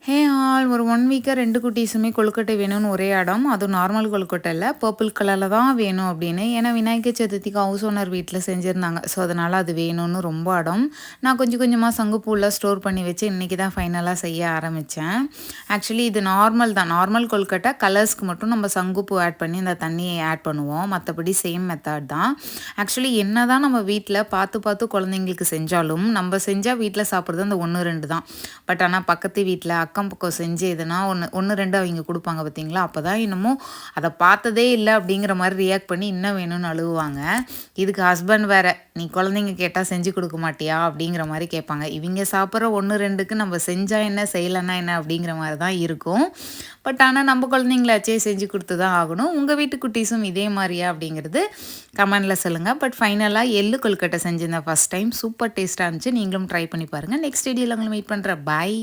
Hey all ஒரு 1 வீக்கா 2 குட்டீஸுமே கொழுக்கட்டை வேணும்னு ஒரே அடம். அதுவும் நார்மல் கொழுக்கட்டை இல்ல. பர்பிள் கலர்ல தான் வேணும் அப்படின்னு. ஏன்னா விநாயகர் சதுர்த்திக்கு ஹவுஸ் ஓனர் வீட்ல செஞ்சிருந்தாங்க. ஸோ அதனால அது வேணும்னு ரொம்ப அடம். நான் கொஞ்சம் கொஞ்சமா சங்குப்பூலாம் ஸ்டோர் பண்ணி வச்சு இன்னைக்கு தான் ஃபைனலா செய்ய ஆரம்பிச்சேன். ஆக்சுவலி இது நார்மல் தான். நார்மல் கொழுக்கட்டை கலர்ஸ்க்கு மட்டும் நம்ம சங்குப்பூ ஆட் பண்ணி அந்த தண்ணியை ஆட் பண்ணுவோம். மற்றபடி சேம் மெத்தட் தான். ஆக்சுவலி என்னதான் நம்ம வீட்ல பார்த்து பார்த்து குழந்தைங்களுக்கு செஞ்சாலும், நம்ம செஞ்சா வீட்ல சாப்பிடுறது அந்த 1, 2 தான். பட் ஆனா பக்கத்து வீட்ல அக்கம் பக்கம் செஞ்சு எதுனா ஒன்று 2 அவங்க குடுப்பாங்க பார்த்தீங்களா? அப்பதான் என்னமோ அத பார்த்ததே இல்ல அப்படிங்கிற மாரி ரியாக்ட் பண்ணி இன்னும் வேணும்னு அழுவுவாங்க. இதுக்கு ஹஸ்பண்ட் வேற, "நீ குழந்தைங்க கேட்டா செஞ்சு குடுக்க மாட்டியா?" அப்படிங்கிற மாரி கேட்பாங்க. இவிங்க சாப்பிடுற 1, 2க்கு நம்ம செஞ்சா என்ன, செய்யலன்னா என்ன அப்படிங்கிற மாரி தான் இருக்கும். பட் ஆனா நம்ம குழந்தைங்களாச்சே செஞ்சு குடுத்து தான் ஆகணும். உங்க வீட்டு குட்டீஸும் இதே மாரியா அப்படிங்கிறது கமெண்ட்ல சொல்லுங்க. பட் ஃபைனலா எள்ளு கொழுக்கட்டை செஞ்சிருந்தேன் ஃபர்ஸ்ட் டைம். சூப்பர் டேஸ்ட்டா இருந்துச்சு. நீங்களும் ட்ரை பண்ணி பாருங்க. நெக்ஸ்ட் வீடியோல உங்கள மீட் பண்றேன். பாய்.